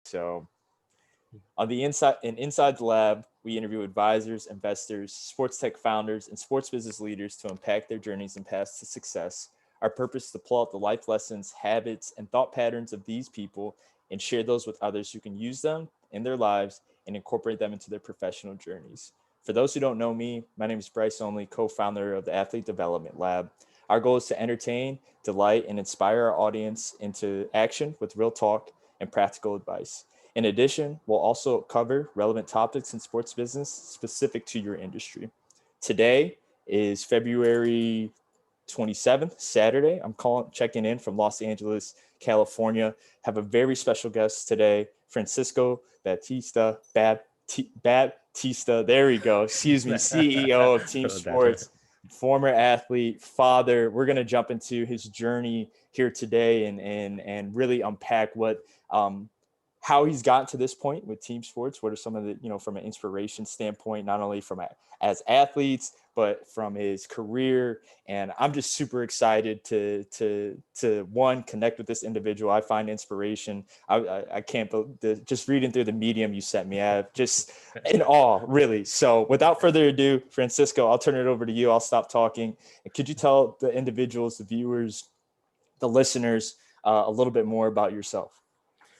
So on the inside the lab, we interview advisors, investors, sports tech founders, and sports business leaders to unpack their journeys and paths to success. Our purpose is to pull out the life lessons, habits, and thought patterns of these people and share those with others who can use them in their lives and incorporate them into their professional journeys. For those who don't know me, my name is Bryce Only, co-founder of the Athlete Development Lab. Our goal is to entertain, delight, and inspire our audience into action with real talk and practical advice. In addition, we'll also cover relevant topics in sports business specific to your industry. Today is February 27th, Saturday. I'm checking in from Los Angeles, California. Have a very special guest today, Francisco Baptista. Baptista, there we go. Excuse me, CEO of TeamSportz, former athlete, father. We're gonna jump into his journey here today and really unpack what how he's gotten to this point with TeamSportz. What are some of the, from an inspiration standpoint, not only from as athletes, but from his career. And I'm just super excited to one, connect with this individual. I find inspiration. I can't believe just reading through the medium you sent me. I'm just in awe, really. So without further ado, Francisco, I'll turn it over to you. I'll stop talking. And could you tell the individuals, the viewers, the listeners, a little bit more about yourself?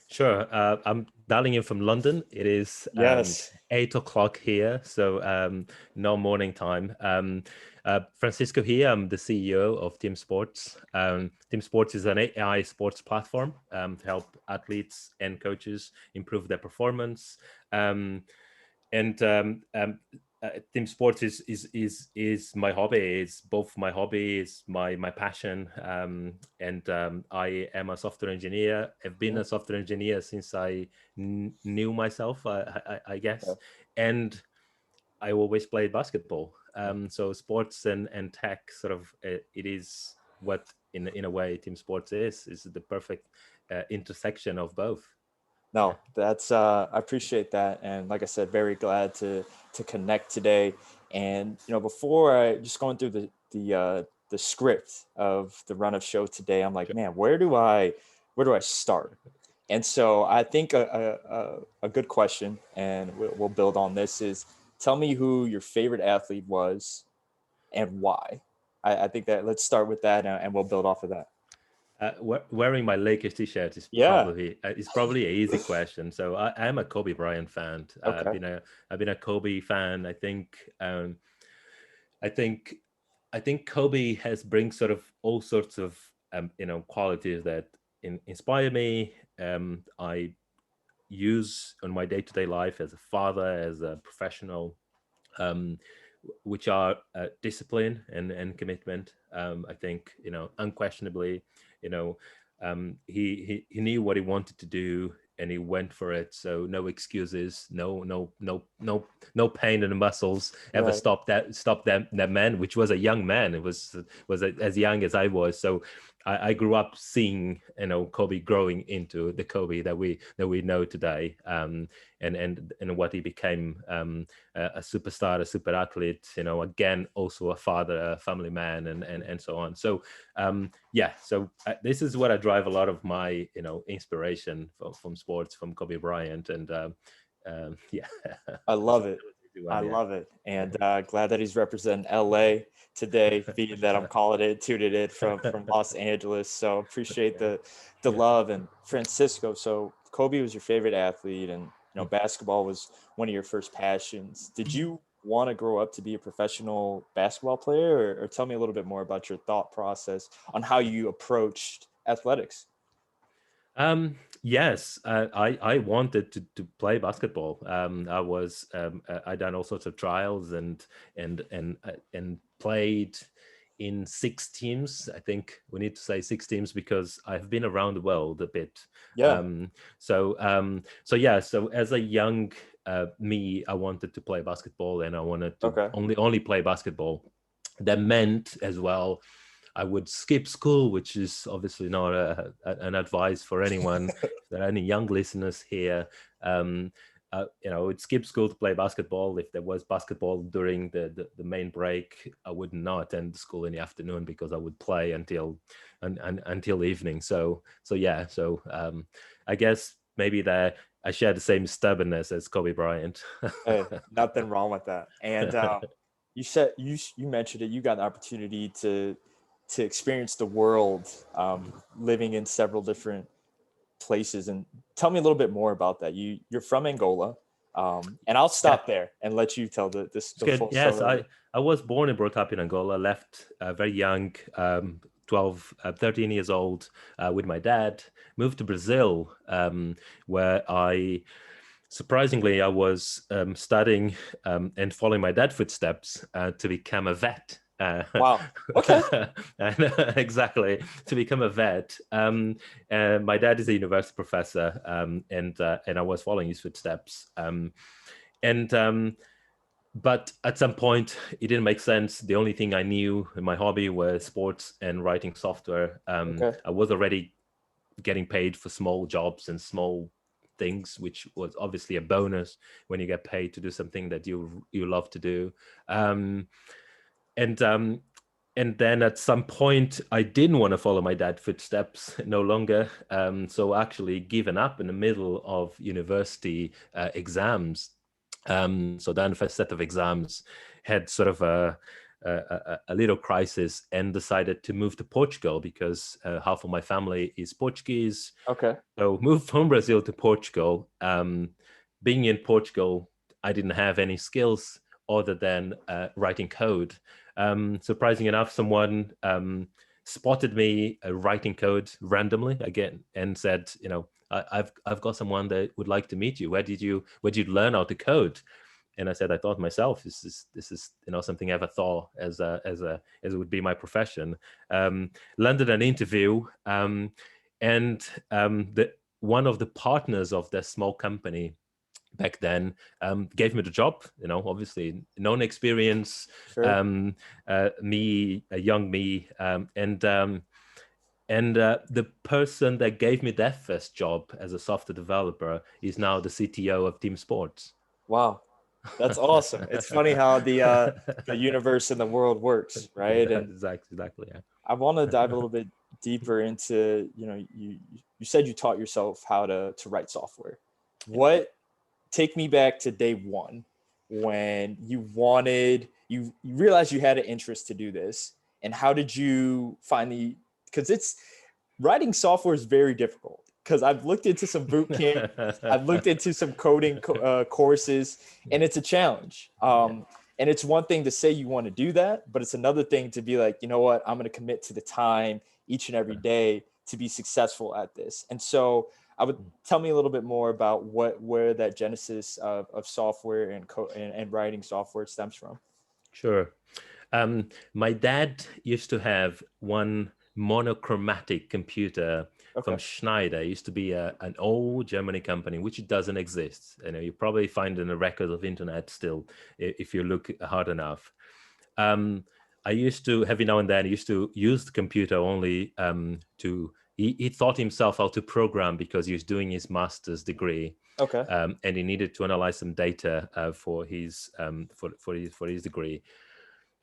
Sure. I'm dialing in from London. It is yes 8 o'clock here, so no morning time. Francisco here. I'm the CEO of TeamSportz. TeamSportz is an AI sports platform to help athletes and coaches improve their performance. TeamSportz is my hobby. It's both my hobby, is my passion. I am a software engineer. I've been a software engineer since I knew myself, I guess. Yeah. And I always played basketball. So sports and tech sort of it is what in a way TeamSportz is the perfect intersection of both. No, that's I appreciate that, and like I said, very glad to connect today. And before I just going through the script of the run of show today, I'm like, man, where do I start? And so I think a good question, and we'll build on this, is tell me who your favorite athlete was and why. I think that let's start with that, and we'll build off of that. Wearing my Lakers t-shirt is probably an easy question. So I am a Kobe Bryant fan. Okay. I've been a Kobe fan. I think Kobe has brings sort of all sorts of qualities that inspire me. I use on my day-to-day life as a father, as a professional, which are discipline and commitment. I think unquestionably. He knew what he wanted to do and he went for it. So no excuses, no pain in the muscles ever stopped that man, which was a young man. It was as young as I was. So I grew up seeing Kobe growing into the Kobe that we know today, and what he became, a superstar, a super athlete. Again, also a father, a family man, and so on. So so this is what I drive a lot of my inspiration from sports, from Kobe Bryant, and I love it. I love it, and glad that he's representing LA today, being that I'm tuning in from Los Angeles. So appreciate the love. And Francisco, so Kobe was your favorite athlete, and basketball was one of your first passions. Did you want to grow up to be a professional basketball player, or tell me a little bit more about your thought process on how you approached athletics? Yes, I wanted to play basketball. I done all sorts of trials and played in 6 teams. I think we need to say 6 teams because I've been around the world a bit. Yeah. So as a young me, I wanted to play basketball, and I wanted to only play basketball. That meant as well I would skip school, which is obviously not an advice for anyone. If there are any young listeners here, I would skip school to play basketball. If there was basketball during the main break, I would not attend school in the afternoon because I would play until evening. So I guess maybe I share the same stubbornness as Kobe Bryant. Hey, nothing wrong with that. And you mentioned it. You got an opportunity to experience the world, living in several different places. And tell me a little bit more about that. You're from Angola, and I'll Yeah, stop there and let you tell it's the good. full Yes, story. I was born and brought up in Angola, left very young, 12, 13 years old, with my dad, moved to Brazil, where surprisingly, I was studying and following my dad's footsteps to become a vet. Wow. Okay. Exactly, to become a vet. And my dad is a university professor, and I was following his footsteps. And But at some point, it didn't make sense. The only thing I knew, my hobby, was sports and writing software. Okay. I was already getting paid for small jobs and small things, which was obviously a bonus when you get paid to do something that you love to do. Um, and um, and then at some point, I didn't want to follow my dad's footsteps no longer. So actually, given up in the middle of university exams. So then the first set of exams had sort of a little crisis, and decided to move to Portugal because half of my family is Portuguese. Okay. So moved from Brazil to Portugal. Being in Portugal, I didn't have any skills other than writing code. Surprising enough, someone spotted me writing code randomly again and said, I've got someone that would like to meet you. Where did you learn how to code? And I said, I thought myself, this is something I ever thought as it would be my profession. Landed an interview, and the one of the partners of this small company back then gave me the job. Obviously, known experience, Sure. a young me, and the person that gave me that first job as a software developer is now the CTO of TeamSportz. Wow. That's awesome. It's funny how the universe and the world works, right? Yeah, And exactly. Yeah. I want to dive a little bit deeper into, you said you taught yourself how to write software. Yeah. What take me back to day one when you realized you had an interest to do this, and how did you finally, because it's writing software is very difficult, because I've looked into some boot camp, I've looked into some coding courses, and it's a challenge. Yeah. And it's one thing to say you want to do that, but it's another thing to be like, you know what, I'm going to commit to the time each and every day to be successful at this. And so I would tell me a little bit more about where that genesis of software and writing software stems from. Sure. My dad used to have one monochromatic computer Okay. from Schneider. It used to be an old Germany company, which doesn't exist. You probably find in the records of internet still, if you look hard enough. I used to, every now and then, used to use the computer only he taught himself how to program because he was doing his master's degree. Okay. And he needed to analyze some data for his degree.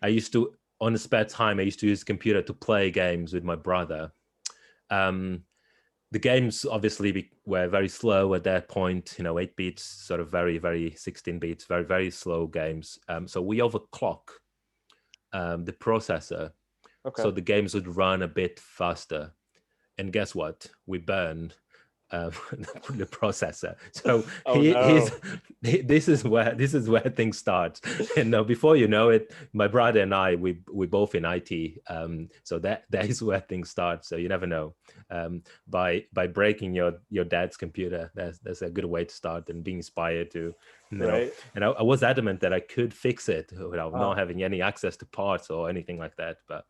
I used to, on the spare time, I used to use the computer to play games with my brother. The games obviously were very slow at that point, 8 beats, sort of very, very 16 beats, very, very slow games. So we overclock the processor Okay. so the games would run a bit faster. And guess what? We burned the processor. So Oh no. this is where things start. And before you know it, my brother and I, we both in IT. So that is where things start. So you never know. By breaking your dad's computer, that's a good way to start, and being inspired to, Right. And I was adamant that I could fix it without Uh, not having any access to parts or anything like that. But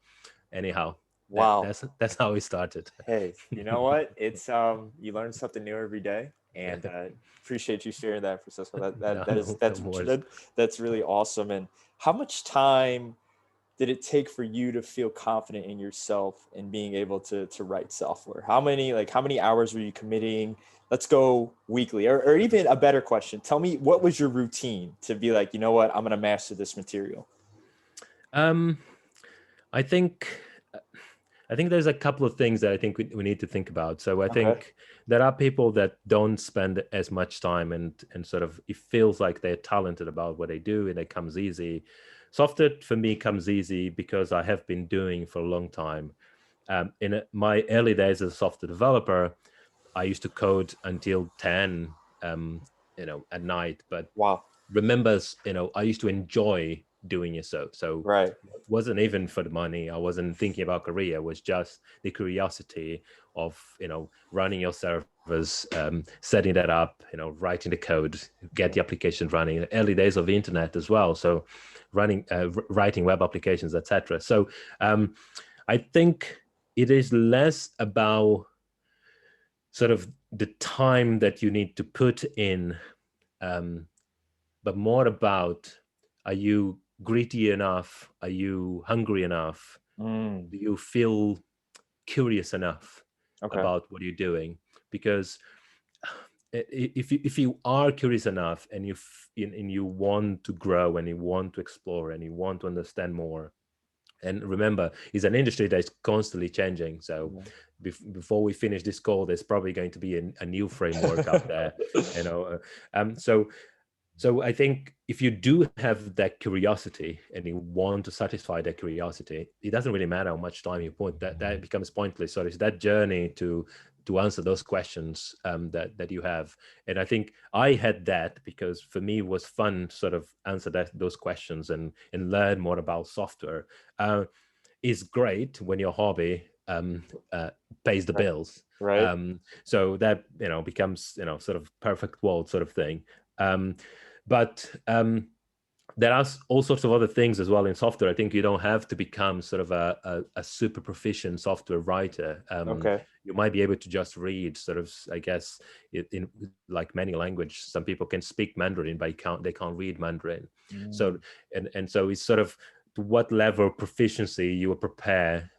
anyhow, wow. that's how we started. Hey, you know what? It's you learn something new every day, and appreciate you sharing that, Francisco. No, no more. That's really awesome. And how much time did it take for you to feel confident in yourself and being able to write software? How many hours were you committing? Let's go weekly, or even a better question. Tell me, what was your routine to be like, you know what, I'm going to master this material? I think I think there's a couple of things that I think we need to think about. So I Okay. think there are people that don't spend as much time and sort of it feels like they're talented about what they do and it comes easy. Software for me comes easy because I have been doing for a long time. My early days as a software developer, I used to code until 10, at night. But Wow. remembers, I used to enjoy doing it. So Right. it wasn't even for the money. I wasn't thinking about career. It was just the curiosity of, running your servers, setting that up, writing the code, get the application running. Early days of the internet as well. So writing web applications, etc. So I think it is less about sort of the time that you need to put in, but more about, are you gritty enough? Are you hungry enough? Mm. Do you feel curious enough Okay. about what you're doing? Because if you are curious enough and you want to grow and you want to explore and you want to understand more, and remember, it's an industry that's constantly changing. So Yeah. before we finish this call, there's probably going to be a new framework out there. So I think if you do have that curiosity and you want to satisfy that curiosity, it doesn't really matter how much time you put. That becomes pointless. So it's that journey to answer those questions that you have. And I think I had that because for me it was fun to sort of answer those questions and learn more about software. Is great when your hobby pays the Right. bills. Right. So that becomes sort of perfect world sort of thing. But there are all sorts of other things as well in software. I think you don't have to become sort of a super proficient software writer. Okay. You might be able to just read sort of, I guess, in like many language. Some people can speak Mandarin, but they can't read Mandarin. So Mm. and so it's sort of to what level of proficiency you are prepared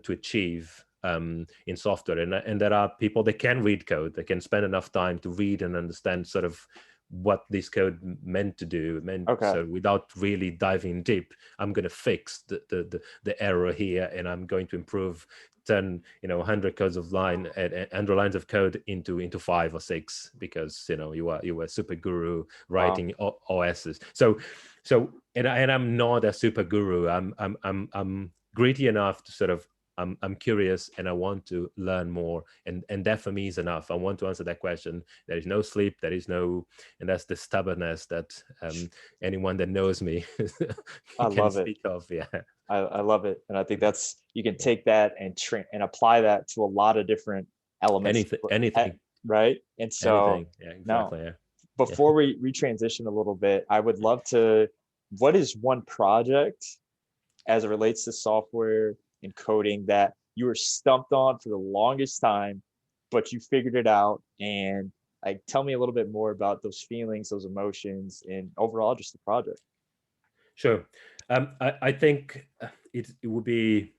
to achieve in software. And there are people that can read code, that can spend enough time to read and understand sort of what this code meant to do. Okay. So without really diving deep, I'm going to fix the error here, and I'm going to improve 10 100 codes of line and 100 lines of code into 5 or 6 because you are a super guru Wow. writing OSs. And I'm not a super guru. I'm gritty enough to sort of, I'm curious and I want to learn more, and that for me is enough. I want to answer that question. There is no sleep, and that's the stubbornness that anyone that knows me I can love it. speak of. Yeah, I love it, and I think that's you can take that and and apply that to a lot of different elements, anything, at- anything, right? And so anything. Yeah, now, exactly. Yeah, yeah. before we transition a little bit, I would love to. What is one project as it relates to software and coding that you were stumped on for the longest time, but you figured it out? And like, tell me a little bit more about those feelings, those emotions, and overall just the project. Sure. I think it would be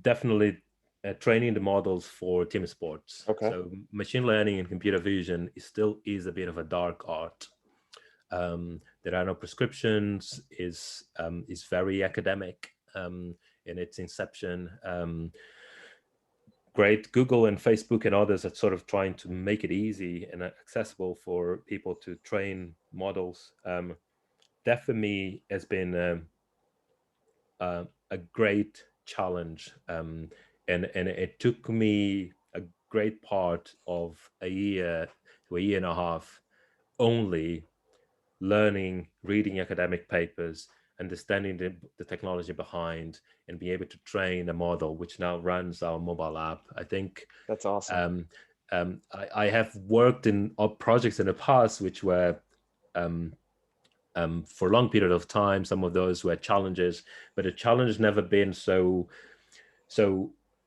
definitely training the models for TeamSportz. Okay. So machine learning and computer vision still is a bit of a dark art. There are no prescriptions. Is very academic in its inception. Great, Google and Facebook and others are sort of trying to make it easy and accessible for people to train models. That for me has been a great challenge, and it took me a great part of a year to a year and a half only learning, reading academic papers, understanding the technology behind, and be able to train a model which now runs our mobile app. I think That's awesome. um, I have worked in projects in the past which were um, for a long period of time. Some of those were challenges, but the challenge has never been so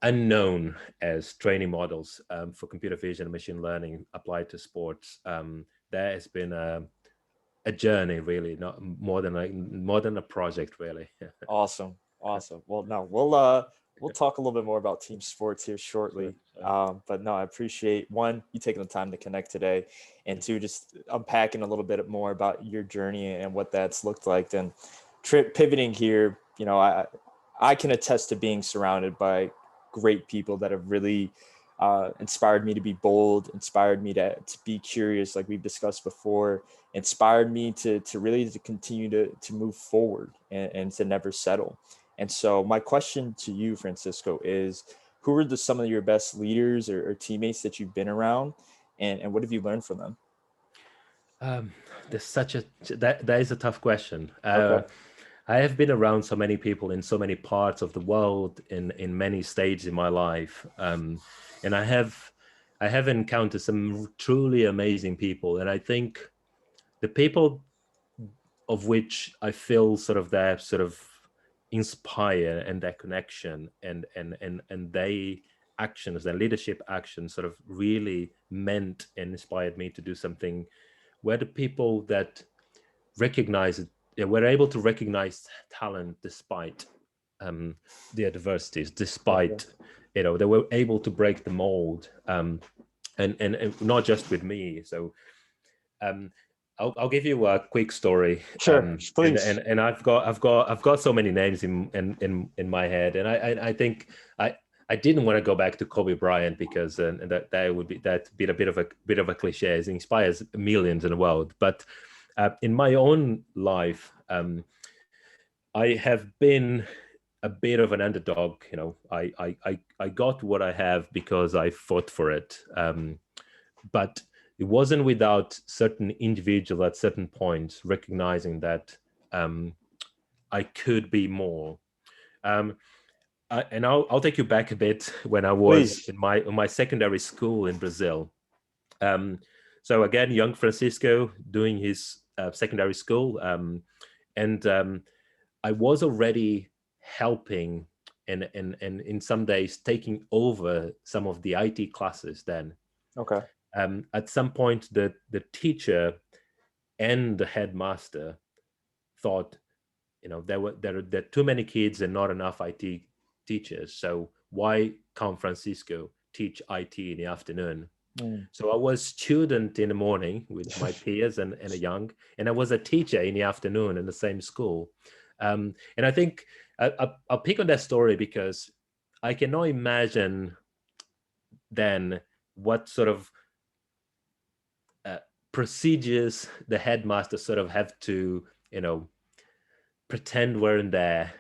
unknown as training models for computer vision and machine learning applied to sports. There has been a journey, really, not more than a project, really. Awesome. Awesome. Well, no, we'll talk a little bit more about TeamSportz here Sure, shortly. sure. But no, I appreciate one, you taking the time to connect today, and two, just unpacking a little bit more about your journey and what that's looked like. And pivoting here, I can attest to being surrounded by great people that have really inspired me to be bold, inspired me to be curious, like we've discussed before, inspired me to really to continue to move forward and to never settle. And so my question to you, Francisco, is who are some of your best leaders or teammates that you've been around, and what have you learned from them? Um, there's such a that is a tough question. Okay. I have been around so many people in so many parts of the world in many stages in my life, and I have encountered some truly amazing people, and I think the people of which I feel sort of that sort of inspire and that connection and they actions, their leadership actions sort of really meant and inspired me to do something where the people that recognize it, were able to recognize talent despite the adversities, Okay. despite they were able to break the mold, and not just with me. So um, I'll give you a quick story, Sure. Please. and I've got so many names in my head, and I think I didn't want to go back to Kobe Bryant because and that would be a bit of a cliche. It inspires millions in the world, but in my own life, I have been a bit of an underdog. I got what I have because I fought for it. But it wasn't without certain individuals at certain points recognizing that I could be more. Um, and I'll take you back a bit when I was Please. in my secondary school in Brazil. Um, so again, young Francisco doing his secondary school, and I was already helping and in some days taking over some of the IT classes then. Okay. At some point, the teacher and the headmaster thought, there are too many kids and not enough IT teachers. So why can't Francisco teach IT in the afternoon? Mm. So I was student in the morning with my peers and a young, and I was a teacher in the afternoon in the same school. And I think I'll pick on that story because I cannot imagine then what sort of procedures the headmaster sort of have to, pretend weren't there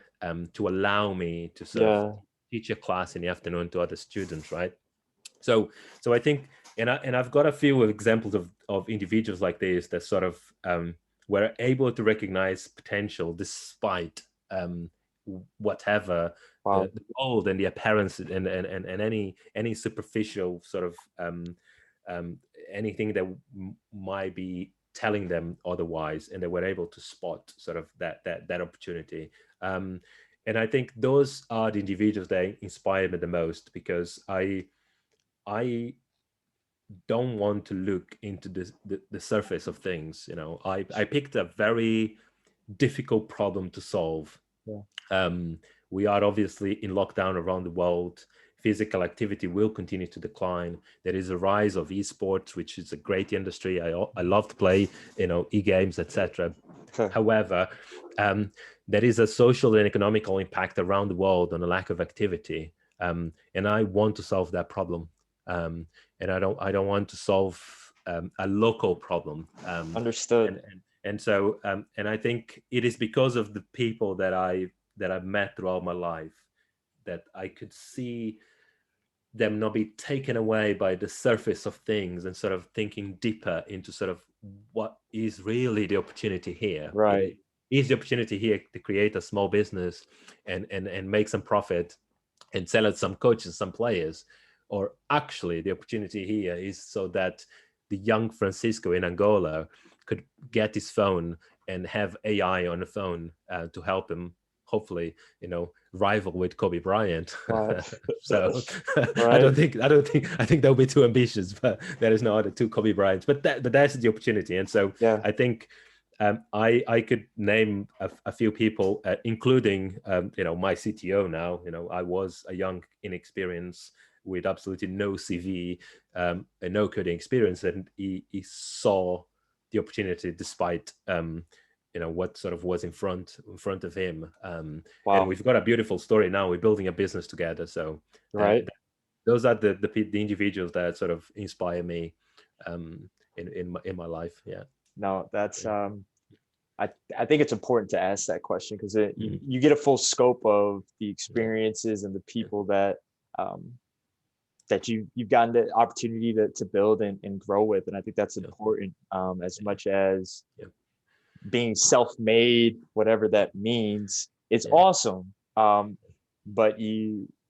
to allow me to sort of Yeah. teach a class in the afternoon to other students, right? So I think, and I've got a few examples of individuals like this that sort of were able to recognize potential despite whatever Wow. the mold and the appearance and any superficial sort of um, anything that might be telling them otherwise, and they were able to spot sort of that opportunity. And I think those are the individuals that inspire me the most because I don't want to look into the surface of things. I picked a very difficult problem to solve. Yeah. Um, we are obviously in lockdown around the world. Physical activity will continue to decline. There is a rise of esports, which is a great industry. I love to play, e-games, etc. Okay. However, there is a social and economical impact around the world on a lack of activity, and I want to solve that problem. And I don't want to solve a local problem. Understood. And so and I think it is because of the people that I've met throughout my life that I could see them not be taken away by the surface of things and sort of thinking deeper into sort of what is really the opportunity here. Right. Is the opportunity here to create a small business and make some profit and sell it some coaches, some players, or actually the opportunity here is so that the young Francisco in Angola could get his phone and have AI on the phone to help him hopefully rival with Kobe Bryant. Wow. So Right. I think that would be too ambitious, but there is no other two Kobe Bryants, but that's the opportunity. And so Yeah. I think I could name a few people, including my CTO now. I was a young, inexperienced with absolutely no CV and no coding experience, and he saw the opportunity despite what sort of was in front of him. And Wow. we've got a beautiful story now. We're building a business together. So Right. those are the individuals that sort of inspire me in my life. Yeah. No, that's Yeah. I think it's important to ask that question because Mhm. you get a full scope of the Yeah. experiences and the Yeah. people um, that you've gotten the opportunity to build and grow with, and I think that's Yeah. important as much as Yeah. being self-made, whatever that means. It's Yeah. awesome, but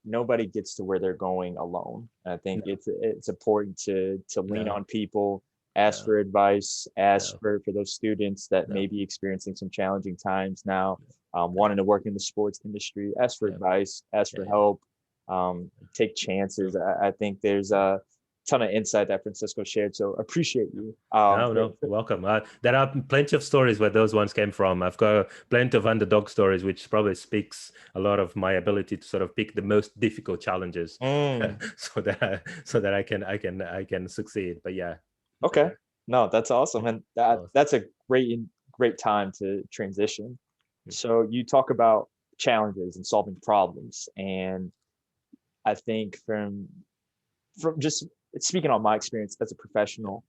nobody gets to where they're going alone. And I think No. it's important to lean No. on people, ask No. for advice, ask No. for those students that may No. be experiencing some challenging times now, wanting to work in the sports industry. Ask for Yeah. advice, ask Yeah. for Yeah. help, take True. chances. I think there's a ton of insight that Francisco shared. So appreciate you. No, no, you're welcome. There are plenty of stories where those ones came from. I've got plenty of underdog stories, which probably speaks a lot of my ability to sort of pick the most difficult challenges, Mm, so that I can succeed. But yeah, okay. No, that's awesome. And awesome. that's a great time to transition. So you talk about challenges and solving problems. And I think from just speaking on my experience as a professional,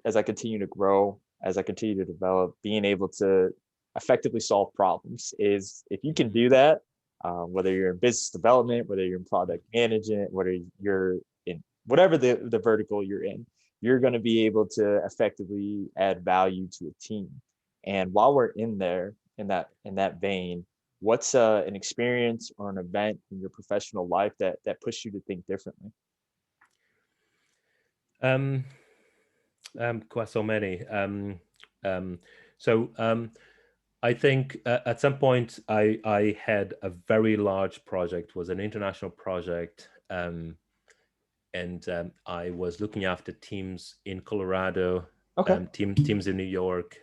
as I continue to grow, as I continue to develop, being able to effectively solve problems is if you can do that, whether you're in business development, whether you're in product management, whether you're in whatever the vertical you're in, you're going to be able to effectively add value to a team. And while we're in there in that vein, what's an experience or an event in your professional life that pushed you to think differently? Um, quite so many. Um, so I think at some point I had a very large project, was an international project, and I was looking after teams in Colorado, Okay. teams in New York,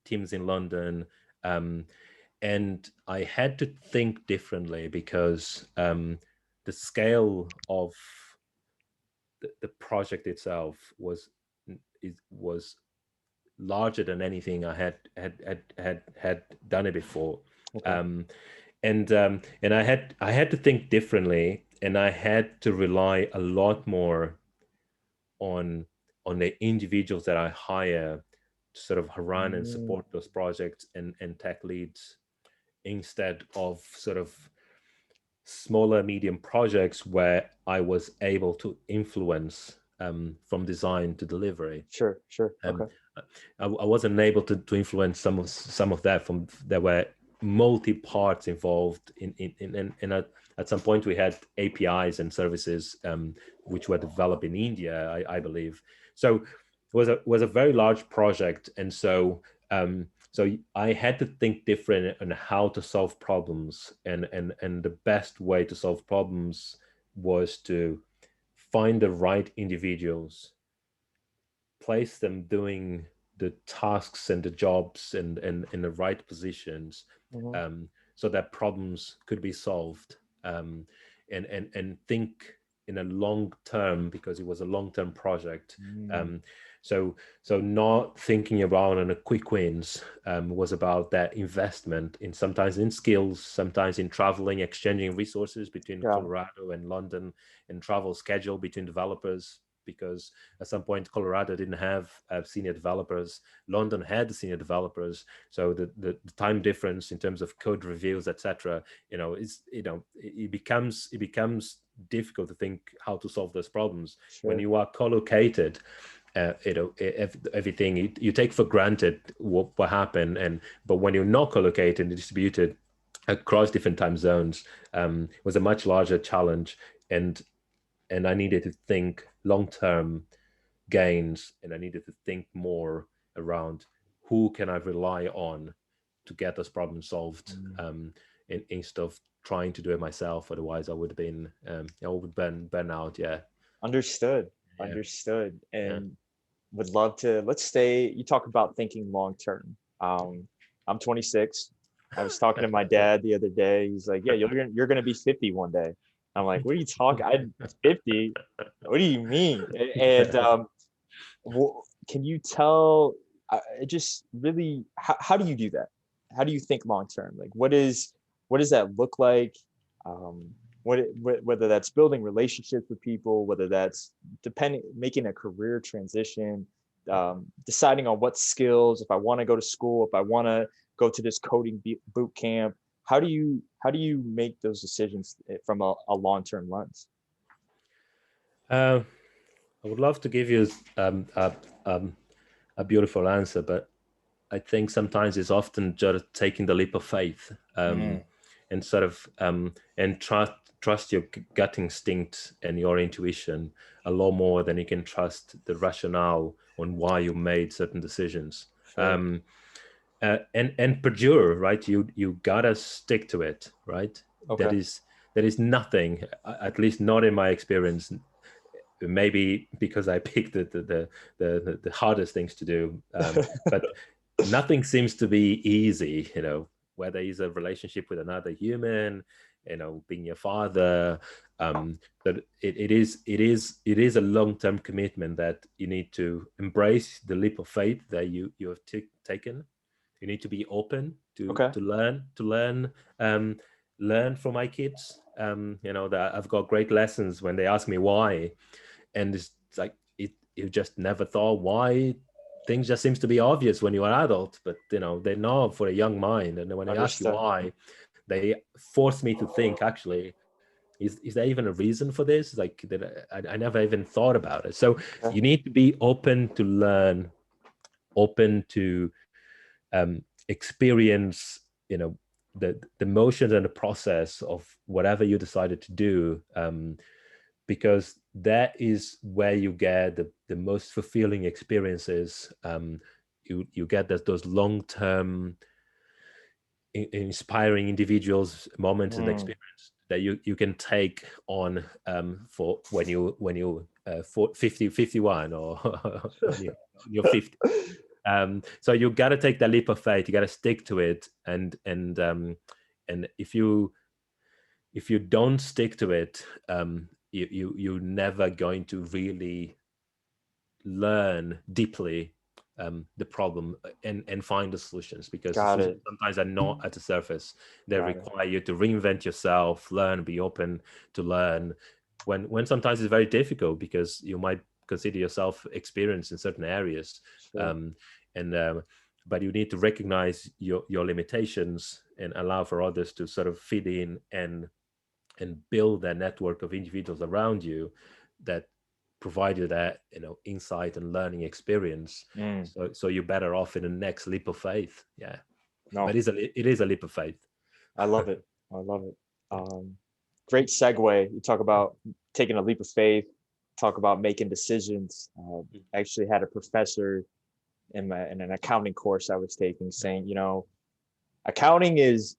teams in London, and I had to think differently because the scale of the project itself was larger than anything I had done it before. Okay. Um, and I had to think differently, and I had to rely a lot more on the individuals that I hire to sort of run and Mm, support those projects and tech leads, instead of sort of smaller medium projects where I was able to influence from design to delivery. sure, sure. Um, Okay. I wasn't able to influence some of that. From there were multi parts involved in at some point we had APIs and services which were developed in India, I believe. So it was a very large project, and so I had to think different on how to solve problems, and the best way to solve problems was to find the right individuals, place them doing the tasks and the jobs and in the right positions, Mhm. so that problems could be solved, and think in a long term, because it was a long term project. Mm, um, so not thinking about on a quick wins, was about that investment in, sometimes in skills, sometimes in traveling, exchanging resources between yeah, Colorado and London, and travel schedule between developers, because at some point Colorado didn't have senior developers, London had senior developers, so the time difference in terms of code reviews, etc., it becomes difficult to think how to solve those problems when sure. you are co-located. Everything you take for granted what happened, but when you're not co-located and distributed across different time zones, was a much larger challenge, and I needed to think long term gains, and I needed to think more around who can I rely on to get this problem solved, Mm, instead of trying to do it myself. Otherwise, I would have been I would burn out. Yeah, understood. yeah, Understood. yeah. And would love to let's stay. You talk about thinking long term. I'm 26. I was talking to my dad the other day. He's like, "Yeah, you're gonna be 50 one day." I'm like, "What are you talking? I'm 50. What do you mean?" And can you tell? it just really, how do you do that? How do you think long term? Like, what does that look like? Um, whether that's building relationships with people, whether that's making a career transition, deciding on what skills, if I want to go to school, if I want to go to this coding boot camp, how do you make those decisions from a long-term lens? Uh, I would love to give you a beautiful answer, but I think sometimes it's often just taking the leap of faith, and sort of and trust your gut instinct and your intuition a lot more than you can trust the rationale on why you made certain decisions. Sure. And perdure, right? You gotta stick to it, right? Okay. That is nothing, at least not in my experience. Maybe because I picked the hardest things to do, but nothing seems to be easy. Whether it's a relationship with another human, being your father, but it is a long-term commitment that you need to embrace the leap of faith that you have taken. You need to be open to Okay. learn from my kids. That I've got great lessons when they ask me why, and it's like you just never thought why. Things just seems to be obvious when you're an adult, but they're not for a young mind. And when they ask you Understood. why, they force me to think, actually, is there even a reason for this? Like that I never even thought about it. So Okay. you need to be open to learn, open to experience, the motions and the process of whatever you decided to do, because that is where you get the most fulfilling experiences. You get those long-term inspiring individuals moments and Mm, experience that you can take on, for when you 50 51 or when you're 50. So you got to take that leap of faith. You got to stick to it, and if you don't stick to it, you're never going to really learn deeply the problem, and find the solutions, because the got solutions it. sometimes are not at the surface. They Got it. require you to reinvent yourself, learn, be open to learn, when sometimes it's very difficult because you might consider yourself experienced in certain areas. Sure. um, and But you need to recognize your limitations and allow for others to sort of fit in, and build that network of individuals around you that provide you that insight and learning experience. Mm, So you're better off in the next leap of faith. Yeah, but no, it is a leap of faith. I love it. I love it. Yeah. Great segue. You talk about taking a leap of faith, talk about making decisions. I actually had a professor in an accounting course I was taking saying, accounting is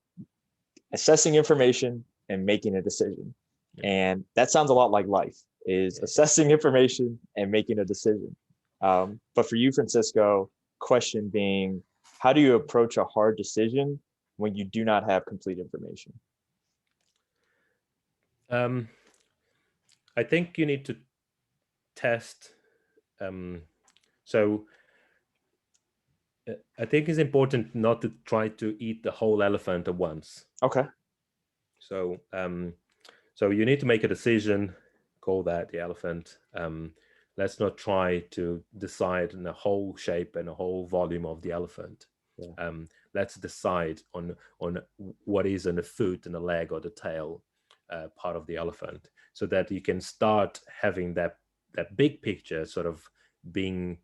assessing information and making a decision. Yeah. And that sounds a lot like life is Yeah. assessing information and making a decision. But for you, Francisco, question being, how do you approach a hard decision when you do not have complete information? um, I think you need to test. So I think it's important not to try to eat the whole elephant at once. Okay. So so you need to make a decision, call that the elephant. Let's not try to decide on the whole shape and the whole volume of the elephant. Yeah. Let's decide on what is in the foot and the leg or the tail, part of the elephant, so that you can start having that big picture sort of being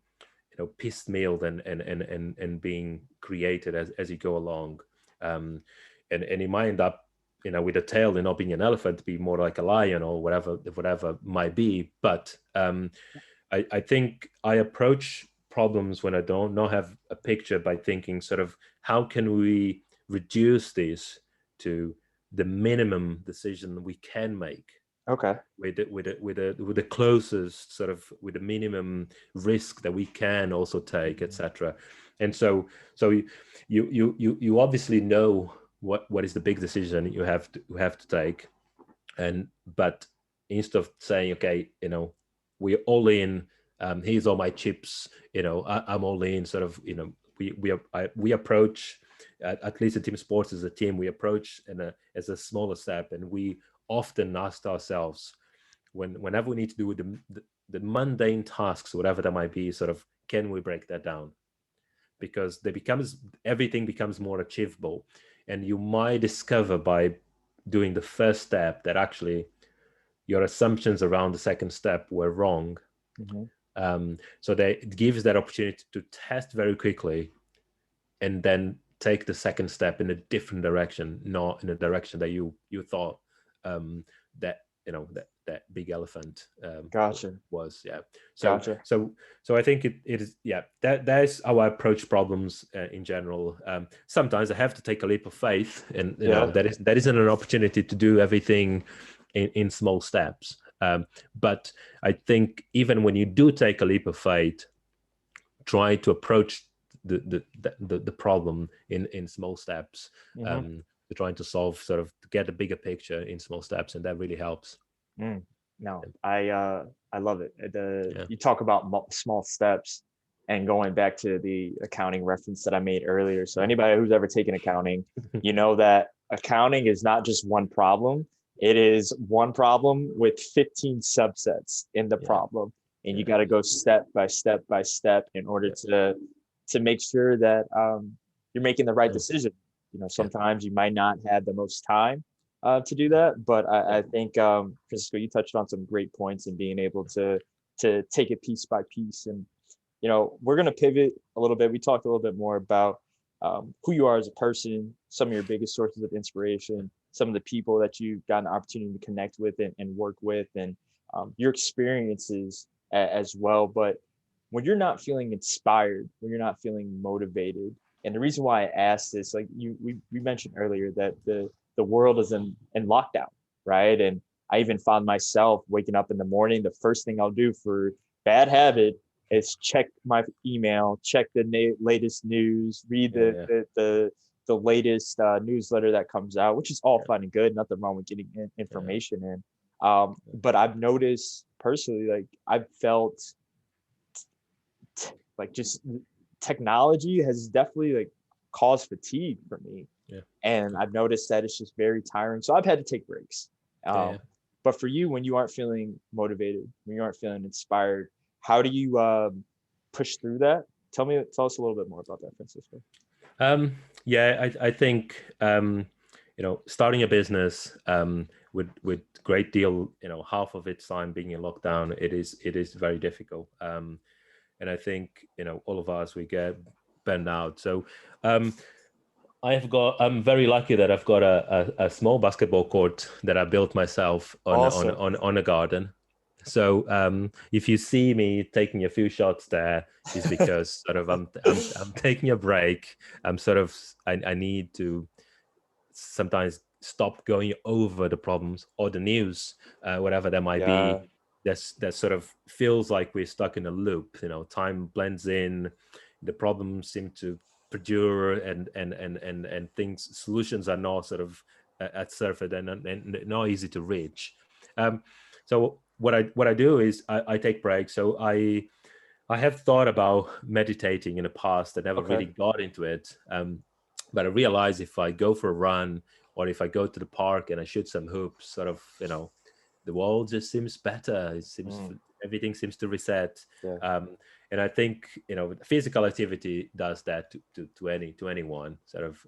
piecemealed and being created as you go along. And it might end up with a tail and not being an elephant, be more like a lion or whatever might be. But I think I approach problems when I don't not have a picture by thinking sort of, how can we reduce this to the minimum decision we can make, Okay. with the closest sort of, with the minimum risk that we can also take, etc. And so you obviously know what is the big decision you have to take, but instead of saying, okay, we're all in, Here's all my chips, I'm all in. Sort of, we approach, at least at TeamSportz as a team, we approach as a smaller step, and we often ask ourselves, whenever we need to do the mundane tasks, whatever that might be, sort of, can we break that down? Because everything becomes more achievable, and you might discover by doing the first step that actually your assumptions around the second step were wrong. So it gives that opportunity to test very quickly, and then take the second step in a different direction, not in a direction that you thought that that big elephant Gotcha. was. Yeah. Gotcha. So I think it is, yeah, that is how I approach problems in general. Sometimes I have to take a leap of faith, and that isn't an opportunity to do everything in small steps. But I think even when you do take a leap of faith, try to approach the problem in small steps. We're trying to solve, sort of, to get a bigger picture in small steps, and that really helps. No, I love it. You talk about small steps, and going back to the accounting reference that I made earlier. So anybody who's ever taken accounting, you know that accounting is not just one problem. It is one problem with 15 subsets in the problem, and you got to go step by step by step in order to make sure that you're making the right decision. Sometimes you might not have the most time to do that, but I think Francisco, you touched on some great points in being able to take it piece by piece. And we're going to pivot a little bit. We talked a little bit more about who you are as a person, some of your biggest sources of inspiration, some of the people that you've gotten the opportunity to connect with and work with, and your experiences as well. But when you're not feeling inspired, when you're not feeling motivated, and the reason why I asked this, like we mentioned earlier, that the world is in lockdown, right? And I even found myself waking up in the morning, the first thing I'll do for bad habit is check my email, check the latest news, read the latest newsletter that comes out, which is all fun and good. Nothing wrong with getting information in. But I've noticed personally, like I've felt like just technology has definitely like caused fatigue for me. And I've noticed that it's just very tiring. So I've had to take breaks. But for you, when you aren't feeling motivated, when you aren't feeling inspired, how do you push through that? Tell us a little bit more about that, Francisco. I think starting a business with great deal, half of its time being in lockdown, it is very difficult. And I think all of us, we get burned out. So I'm very lucky that I've got a small basketball court that I built myself on a garden. So if you see me taking a few shots there, is because sort of I'm taking a break. I need to sometimes stop going over the problems or the news, whatever that might be. That sort of feels like we're stuck in a loop. Time blends in, the problems seem to perdure, and solutions are not sort of at surface and not easy to reach. So what I do is I take breaks. So I have thought about meditating in the past. I never really got into it, but I realized if I go for a run, or if I go to the park and I shoot some hoops, sort of the world just seems better. It seems everything seems to reset. And I think physical activity does that to anyone, sort of,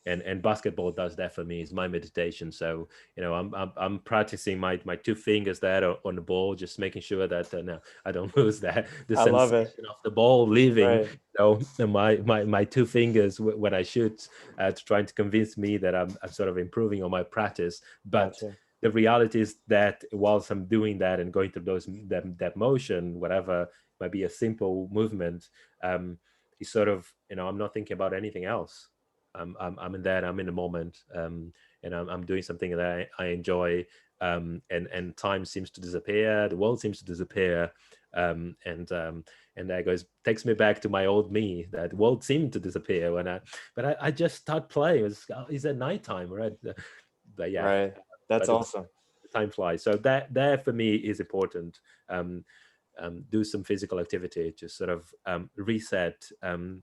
and basketball does that for me. It's my meditation. So I'm practicing my two fingers there on the ball, just making sure that no, I don't lose the sensation of the ball leaving. My two fingers when I shoot, trying to convince me that I'm sort of improving on my practice. But the reality is that whilst I'm doing that and going through that motion, whatever might be a simple movement, is sort of I'm not thinking about anything else. I'm in that. I'm in the moment, and I'm doing something that I enjoy. And time seems to disappear. The world seems to disappear, and that takes me back to my old me. That world seemed to disappear but I just start playing. It's at nighttime, right? But yeah, right. That's awesome. Time flies. So that for me is important. do some physical activity to sort of reset. And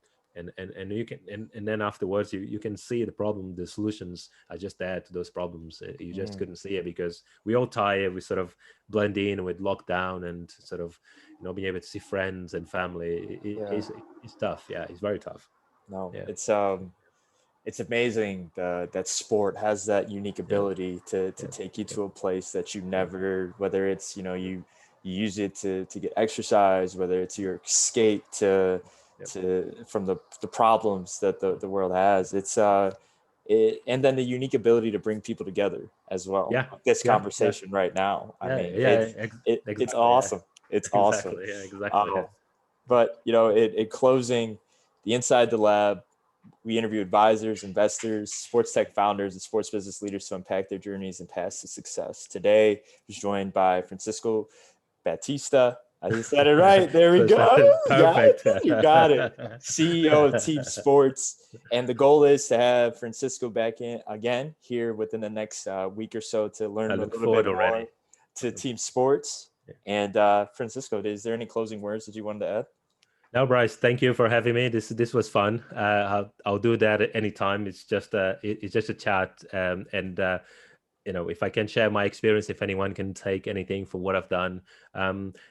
you can and then afterwards you can see the problem, the solutions are just there to those problems. You just couldn't see it because we all tired, we sort of blend in with lockdown and sort of being able to see friends and family. Yeah. It's tough. Yeah, it's very tough. No, Yeah, it's amazing that sport has that unique yeah, ability to yeah, take you yeah, to a place that you yeah, never, whether it's, you use it to get exercise, whether it's your escape to from the problems that the world has. And then the unique ability to bring people together as well. yeah, Like this yeah, yeah, conversation right now. I yeah, mean, yeah, it's exactly. Yeah, awesome. It's awesome. exactly. Yeah, exactly. Um, Yeah. but in closing, the Inside the Lab, we interview advisors, investors, sports tech founders, and sports business leaders to unpack their journeys and paths to success. Today, I was joined by Francisco Baptista. I just said it right. There we go. Yeah, Perfect. you got it. CEO of TeamSportz. And the goal is to have Francisco back in again here within the next week or so to learn I a look little bit forward already. more to TeamSportz. Yeah. And Francisco, is there any closing words that you wanted to add? Now, Bryce, thank you for having me. This was fun. I'll do that at any time. It's just it's just a chat, and if I can share my experience, if anyone can take anything from what I've done,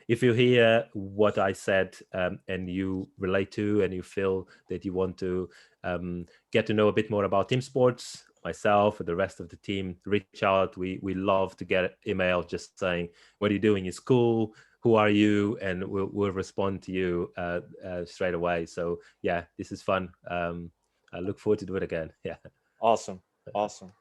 if you hear what I said and you relate to, and you feel that you want to get to know a bit more about TeamSportz, myself, and the rest of the team, reach out. We love to get email just saying what are you doing is cool. Who are you? And we'll respond to you straight away. So yeah, this is fun. I look forward to do it again. Yeah. Awesome. Awesome.